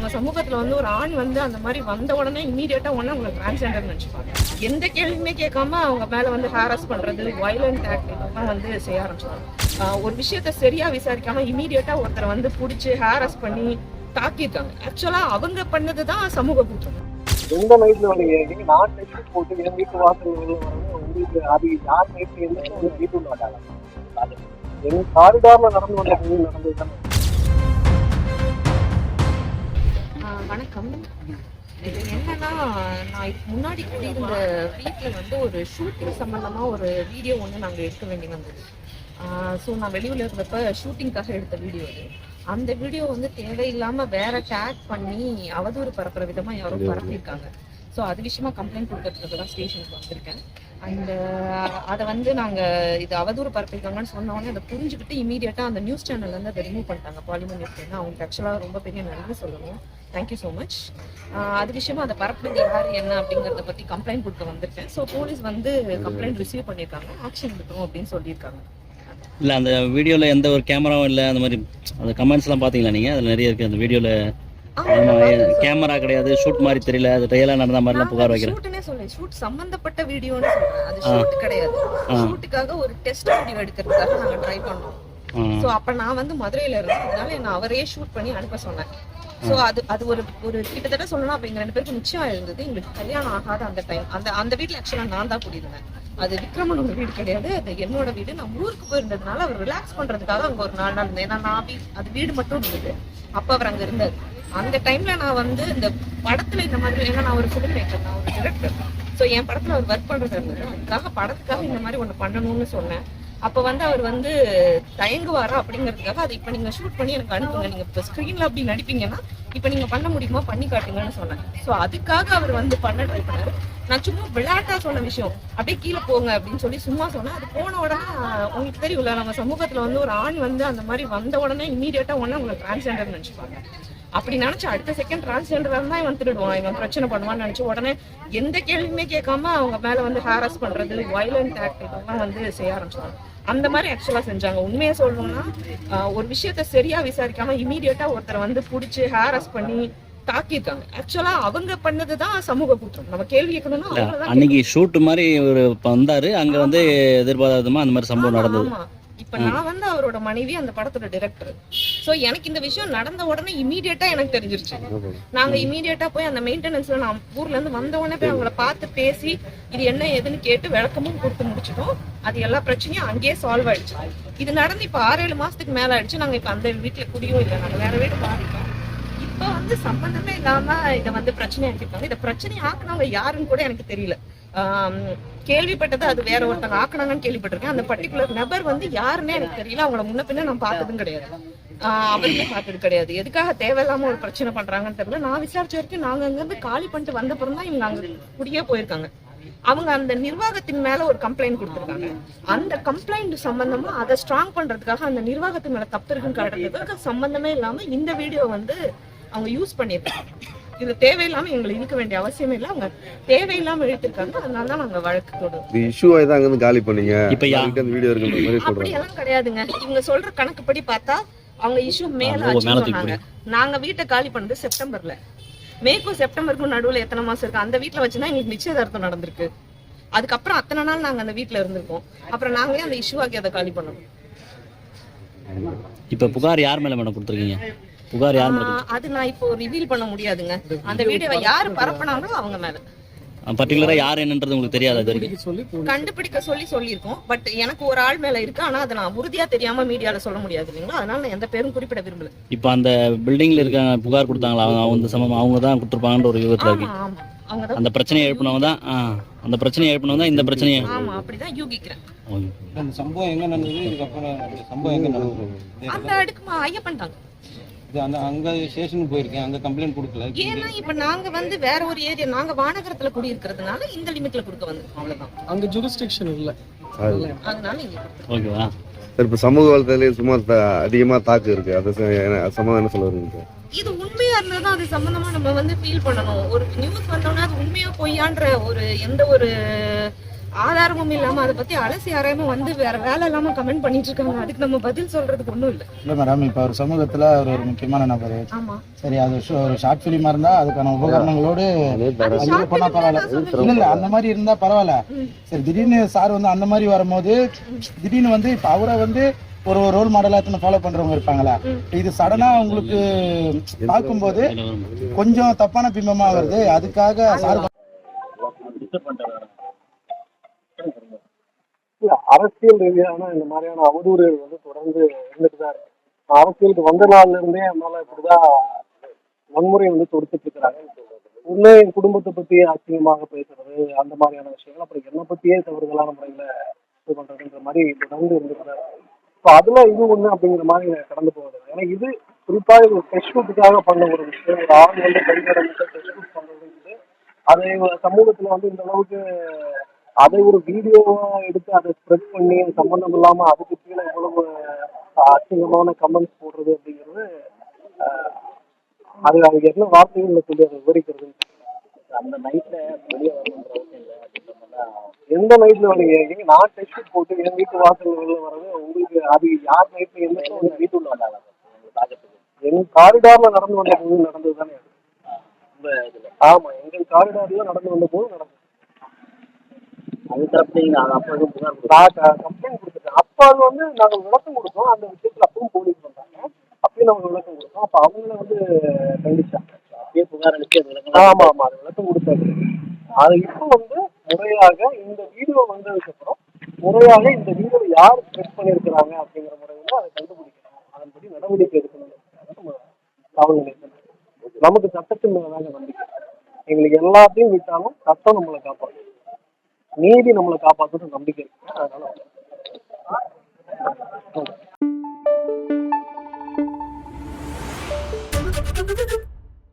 நம்ம சமூகத்துல வந்து ஒரு ஆண் வந்து அந்த மாதிரி வந்த உடனே இமீடியட்டா உங்களை டிரான்ஸ்ஜெண்டர் நினைச்சுப்பாங்க. எந்த கேள்வியுமே கேட்காம அவங்க மேல வந்து ஹாரஸ் பண்றது, வயலண்ட் ஆக்ட் இதெல்லாம் வந்து செய்ய ஆரம்பிச்சிட்டாங்க. ஒரு விஷயத்த சரியா விசாரிக்காம இமீடியட்டா ஒருத்தரை வந்து பிடிச்சி ஹாரஸ் பண்ணி தாக்கியிருக்காங்க. ஆக்சுவலா அவங்க பண்ணதுதான் சமூக குற்றம். எந்த நைட்ல வந்து நான் நைட் போட்டு என் வீட்டு வாசல் உங்களுக்கு அது யார் நைட்ல எந்த வீட்டு மாட்டாங்க. எங்க காரிடார்ல நடந்து வந்த நடந்தது தானே. வணக்கம். இது என்னன்னா, நான் இதுக்கு முன்னாடி குடியிருந்த வீட்டுல வந்து ஒரு ஷூட்டிங் சம்பந்தமா ஒரு வீடியோ ஒன்று நாங்கள் எடுக்க வேண்டி வந்தது. ஸோ நான் வெளியூர்ல இருந்தப்ப ஷூட்டிங்காக எடுத்த வீடியோ அது. அந்த வீடியோ வந்து தேவையில்லாம வேற டேக் பண்ணி அவதூறு பரப்புற விதமா யாரோ பரப்பியிருக்காங்க. ஸோ அது விஷயமா கம்ப்ளைண்ட் கொடுக்கறதுக்கு தான் ஸ்டேஷனுக்கு வந்திருக்கேன். அண்ட் அதை வந்து நாங்கள் இது அவதூறு பரப்பியிருக்காங்கன்னு சொன்னோடனே அதை புரிஞ்சுக்கிட்டு இமீடியட்டாக அந்த நியூஸ் சேனல்ல இருந்து அதை ரிமூவ் பண்ணிட்டாங்க. பாலிமர் நியூஸ் சேனல் அவங்களுக்கு ஆக்சுவலாக ரொம்ப பெரிய நன்றி சொல்லணும். Thank you so much. அது விஷயமா அதை பரப்புறது யார் என்ன அப்படிங்கிறத பற்றி கம்ப்ளைண்ட் கொடுக்க வந்திருக்கேன். ஸோ போலீஸ் வந்து கம்ப்ளைண்ட் ரிசீவ் பண்ணியிருக்காங்க, ஆக்ஷன் எடுக்கணும் அப்படின்னு சொல்லியிருக்காங்க. இல்லை, அந்த வீடியோவில் எந்த ஒரு கேமராவும் இல்லை, அந்த மாதிரி அந்த கமெண்ட்ஸ்லாம் பார்த்தீங்களா நீங்கள்? அதில் நிறைய இருக்குது அந்த வீடியோவில். கேமரா கிடையாது, ஷூட் மாதிரி தெரியல, அது ரியலா நடந்த மாதிரிலாம் புகார் வைக்கிறேன். ஷூட்னே சொல்றேன், ஷூட் சம்பந்தப்பட்ட வீடியோன்னு சொல்றேன். அது ஷூட் கிடையாது. ஷூட்டுக்காக ஒரு டெஸ்ட் வீடியோ எடுக்கிறதுக்காக நாங்க ட்ரை பண்ணோம். சோ அப்ப நான் வந்து மதுரையில இருந்தேன், அதனால என்ன அவரையே ஷூட் பண்ணி அனுப்ப சொன்னேன். சோ அது ஒரு கிட்டத்தட்ட சொல்லணும், அப்ப எங்க 2 பேருக்கு நிச்சயம் இருந்தது. எங்களுக்கு கல்யாணம் ஆகாத அந்த டைம். அந்த வீட்டுல ஆக்சுவலா நான் தான் குடியிருந்தேன். அது விக்ரமனோட வீடு கிடையாது, அது என்னோட வீடு. நான் ஊருக்கு போயிருந்ததுனால அவர் ரிலாக்ஸ் பண்றதுக்காக அங்க ஒரு 4 நாள் இருந்தேன். ஏன்னா அது வீடு மட்டும் இருந்தது, அப்ப அவர் அங்க இருந்தாரு. அந்த டைம்ல நான் வந்து இந்த படத்துல இந்த மாதிரி, ஏன்னா நான் ஒரு ஃபிலிம் மேக்கர், நான் ஒரு டிரெக்டர். ஸோ என் படத்துல அவர் ஒர்க் பண்றது இருந்தது. அதுக்காக படத்துக்காக இந்த மாதிரி ஒன்று பண்ணணும்னு சொன்னேன். அப்போ வந்து அவர் வந்து தயங்குவாரா அப்படிங்கிறதுக்காக அதை இப்போ நீங்கள் ஷூட் பண்ணி எனக்கு அனுப்புங்க, நீங்கள் இப்போ ஸ்க்ரீனில் அப்படி நடிப்பீங்கன்னா இப்போ நீங்கள் பண்ண முடியுமா, பண்ணி காட்டுங்கன்னு சொன்னேன். ஸோ அதுக்காக அவர் வந்து பண்ண ட்ரை பண்ணாரு. நான் சும்மா விளையாட்டா சொன்ன விஷயம், அப்படியே கீழே போங்க அப்படின்னு சொல்லி சும்மா சொன்னேன். அது போன உடனே உங்களுக்கு தெரியும்ல, நம்ம சமூகத்தில் வந்து ஒரு ஆண் வந்து அந்த மாதிரி வந்த உடனே இமீடியட்டா உங்களை டிரான்ஸ்ஜெண்டர் நினைச்சுப்பாங்க. அப்படி நினைச்சு அடுத்த செகண்ட் டிரான்ஸ்ஜெண்டரா தான் இவன் திருடுவான், இவன் பிரச்சனை பண்ணுவான்னு நினைச்சு உடனே எந்த கேள்வியுமே கேட்காம அவங்க மேல வந்து ஹாரஸ் பண்றது, வயலண்ட் ஆக்ட் இதெல்லாம் வந்து செய்ய ஆரம்பிச்சாங்க. அந்த மாதிரி ஆக்சுவலா செஞ்சாங்க. உண்மையை சொல்லணும்னா, ஒரு விஷயத்த சரியா விசாரிக்காம இமீடியட்டா ஒருத்தரை வந்து பிடிச்சி ஹாரஸ் பண்ணி தாக்கியிருக்காங்க. ஆக்சுவலா அவங்க பண்ணதுதான் சமூக குற்றம். நம்ம கேள்வி கேட்கணும்னா அன்னைக்கு ஷூட் மாதிரி ஒரு வந்தாரு, அங்க வந்து எதிர்பாராதமா அந்த மாதிரி சம்பவம் நடந்தது. இப்ப நான் வந்து அவரோட மனைவி, அந்த படத்தோட டைரக்டர். சோ எனக்கு இந்த விஷயம் நடந்த உடனே இமீடியட்டா எனக்கு தெரிஞ்சிருச்சு. நாங்க இமீடியட்டா போய் அந்த மெயின்டெனன்ஸ்ல நான் ஊர்ல இருந்து வந்த உடனே போய் அவங்கள பார்த்து பேசி இது என்ன ஏதுன்னு கேட்டு விளக்கமும் கொடுத்து முடிச்சிட்டோம். அது எல்லா பிரச்சனையும் அங்கேயே சால்வ் ஆயிடுச்சு. இது நடந்து இப்ப 6-7 மாசத்துக்கு மேல ஆயிடுச்சு. நாங்க இப்ப அந்த வீட்டுல குடியும் இல்லை, நாங்க வேற வீடு மாறிட்டோம். இப்ப வந்து சம்பந்தமே இல்லாம இதை வந்து பிரச்சனை ஆக்கிட்டாங்க. இதை பிரச்சனை ஆக்குனவங்க யாருன்னு கூட எனக்கு தெரியல. கேள்விப்பட்டது அது வேற ஒருத்தங்க ஆக்குனாங்கன்னு கேள்விப்பட்டிருக்கேன். அந்த பர்டிகுலர் நபர் வந்து யாருன்னே எனக்கு தெரியல. அவங்கள முன்ன பின்ன நான் பார்த்ததும் கிடையாது, அவருமே பார்த்தது கிடையாது. எதுக்காக தேவையில்லாம ஒரு பிரச்சனை பண்றாங்கன்னு தெரியல. நான் விசாரிச்ச வரைக்கும் நாங்க அங்க இருந்து காலி பண்ணிட்டு வந்தப்புறம் தான் இவங்க அங்க குடியே போயிருக்காங்க. அவங்க அந்த நிர்வாகத்தின் மேல ஒரு கம்ப்ளைண்ட் கொடுத்திருக்காங்க. அந்த கம்ப்ளைண்ட் சம்பந்தமா அதை ஸ்ட்ராங் பண்றதுக்காக, அந்த நிர்வாகத்தின் மேல தப்பு இருக்குன்னு காட்டுறதுக்காக சம்பந்தமே இல்லாம இந்த வீடியோ வந்து அவங்க யூஸ் பண்ணிருக்காங்க. இது தேவையில்லாம எங்களை இழுக்க வேண்டிய அவசியமே இல்லை, அவங்க தேவையில்லாம இழுத்திருக்காங்க. அதனால தான் நாங்க வழக்கு தொடரும். காலி பண்ணீங்க அப்படியெல்லாம் கிடையாதுங்க. இவங்க சொல்ற கணக்குப்படி பார்த்தா அவங்க இஷ்யூ மேல ஆச்சு. நாங்க வீட்டை காலி பண்ணது செப்டம்பர்ல. மேக்கும் செப்டம்பருக்கும் நடுவுல எத்தனை மாசம் இருக்கு? அந்த வீட்டுல வச்சுதான் எங்களுக்கு நிச்சயதார்த்தம் நடந்திருக்கு. அதுக்கப்புறம் அத்தனை நாள் நாங்க அந்த வீட்டுல இருந்திருக்கோம். அப்புறம் நாங்களே அந்த இஷ்யூ ஆக்கி அதை காலி பண்ணணும். இப்ப புகார் யார் மேல மேடம் கொடுத்துருக்கீங்க? புகார் யார் மேல? அது நான் இப்போ ரிவீல் பண்ண முடியாதுங்க. அந்த வீடியோவை யாரு பரப்புனாங்களோ அவங்க மேல. பர்டிகுலரா யார் என்னன்றது உங்களுக்கு தெரியாது? அது வரைக்கும் கண்டுபிடிக்க சொல்லியிருக்கோம். பட் எனக்கு ஒரு ஆள் மேல இருக்கு, ஆனா அதை நான் உறுதியா தெரியாம மீடியால சொல்ல முடியாது இல்லைங்களா, அதனால நான் எந்த பேரும் குறிப்பிட விரும்பல. இப்ப அந்த பில்டிங்ல இருக்க புகார் கொடுத்தாங்களா, அவங்க சமமா அவங்க தான் கொடுத்துருப்பாங்கன்ற ஒரு யூகத்துல இருக்கு. அந்த பிரச்சனையை எழுப்பினவங்க தான் அந்த பிரச்சனையை எழுப்பினவங்க தான் இந்த பிரச்சனையை. ஆமா, அப்படிதான் யூகிக்கிறேன். அந்த சம்பவம் எங்க நடந்தது? இதுக்கப்புறம் சம்பவம் எங்க நடந்தது? அந்த அடுக்குமா ஐயப்பன் தாங்க. அங்க ஸ்டேஷனுக்கு போயிருக்கேன், அங்க கம்ப்ளைண்ட் கொடுக்கல. ஏன்னா இப்ப நாங்க வந்து வேற ஒரு ஏரியா, நாங்க வானகரத்துல குடி இருக்கிறதுனால இந்த லிமிட்ல கொடுக்க வந்திருக்கோம், அவ்வளவுதான். அங்க ஜூரிஸ்டிக்ஷன் இல்ல, அதனால இங்க ஓகேவா. இப்ப சமூக வலைதளத்துல சும்மா அதிகமா தாக்கு இருக்கு, அது சம்பந்தம் என்ன சொல்ல வருவீங்க? இது உண்மையா இருந்தாதான் அது சம்பந்தமா நம்ம வந்து ஃபீல் பண்ணணும். ஒரு நியூஸ் வந்தோம்னா அது உண்மையா பொய்யான்ற ஒரு எந்த ஒரு ஆதாரமும் இல்லாம அதை பத்தி அலசி ஆராயமா வந்து வேற வேலை இல்லாம கமெண்ட் பண்ணிட்டு இருக்காங்க. அதுக்கு நம்ம பதில் சொல்றதுக்கு ஒண்ணும் இல்ல. இல்ல மேடம், இப்ப ஒரு சமூகத்துல அவர் ஒரு முக்கியமான நபர். ஆமா, சரி, அது ஒரு ஷார்ட் பிலிமா இருந்தா அதுக்கான உபகரணங்களோடு அது பண்ணா பரவாயில்ல. இல்ல அந்த மாதிரி இருந்தா பரவாயில்ல. சரி, திடீர்னு சார் வந்து அந்த மாதிரி வரும்போது திடீர்னு வந்து இப்ப அவரை வந்து ஒரு ரோல் மாடலா ஃபாலோ பண்றவங்க இருப்பாங்களா, இது சடனா உங்களுக்கு பார்க்கும்போது கொஞ்சம் தப்பான பிம்பமா வருது. அதுக்காக சார் இல்ல, அரசியல் ரீதியான இந்த மாதிரியான அவதூறுகள் வந்து தொடர்ந்து இருந்துட்டுதான் இருக்கு. அரசியலுக்கு வந்த நாள்ல இருந்தே அதனால இப்படிதான் வன்முறை வந்து தொடுத்துட்டு இருக்கிறாங்க. உண்மை என் குடும்பத்தை பத்தி அசிங்கமாக பேசுறது, அந்த மாதிரியான விஷயங்கள், அப்புறம் என்னை பத்தியே தவறுதலான முறையில இது பண்றதுன்ற மாதிரி தொடர்ந்து இருந்துட்டுதான் இருக்கு. இப்போ அதுல இது ஒண்ணு அப்படிங்கிற மாதிரி கடந்து போகுது. ஏன்னா இது குறிப்பாக இது டெஸ்ட் ஷூட்டுக்காக பண்ண ஒரு விஷயம். ஒரு ஆண் வந்து கைவிடமிட்டு டெஸ்ட் ஷூட் பண்றது, அதை சமூகத்துல வந்து இந்த அளவுக்கு அதை ஒரு வீடியோவா எடுத்து அதை ஸ்ப்ரெட் பண்ணி சம்பந்தம் இல்லாம அதுக்கு கீழே எவ்வளவு அசிங்கமான கமெண்ட்ஸ் போடுறது அப்படிங்கிறது, அது அதுக்கு என்ன வார்த்தைகள்ல சொல்லி அதை விவரிக்கிறது. அந்த நைட்ல வெளியே வரணுன்ற அவசியம் இல்லை அப்படின்ற எந்த நைட்ல வரீங்க? நான் டெஸ்ட் போட்டு என் வீட்டு வாசல் வெளில வர்றது உங்களுக்கு அது யார் நைட்ல என்ன வீட்டுள்ள வந்தாங்க? என் காரிடார்ல நடந்து வந்த போது நடந்தது தானே. ஆமா, எங்கள் காரிடார்ல நடந்து வந்த போது நடந்தது. அது தரப்பு கம்ப்ளைண்ட் கொடுத்துட்டேன். அப்ப அது வந்து நாங்க விளக்கம் கொடுத்தோம். அந்த விஷயத்துல அப்பவும் போலீஸ் வந்தாங்க. அப்பயும் நாங்க விளக்கம் கொடுத்தோம். அப்ப அவங்கள வந்து கண்டிச்சாங்க. அப்பயே புகார் அளிச்சு ஆமா ஆமா அது விளக்கம் கொடுத்தாரு. அது இப்போ வந்து முறையாக இந்த வீடியோ வந்ததுக்கு அப்புறம் முறையாக இந்த வீடியோ யார் ஸ்ப்ரெட் பண்ணியிருக்கிறாங்க அப்படிங்கிற முறையில அதை கண்டுபிடிக்கணும். அதன்படி நடவடிக்கை எடுக்கணும். காவல் நிலையத்தில் நமக்கு சட்டத்தின் மேலதாங்க நம்பிக்கை. எங்களுக்கு எல்லாத்தையும் விட்டாலும் சட்டம் நம்மளை காப்பாற்றும், நீதி நம்மளை காப்பாற்றுற நம்பிக்கை இருக்கு. அதனால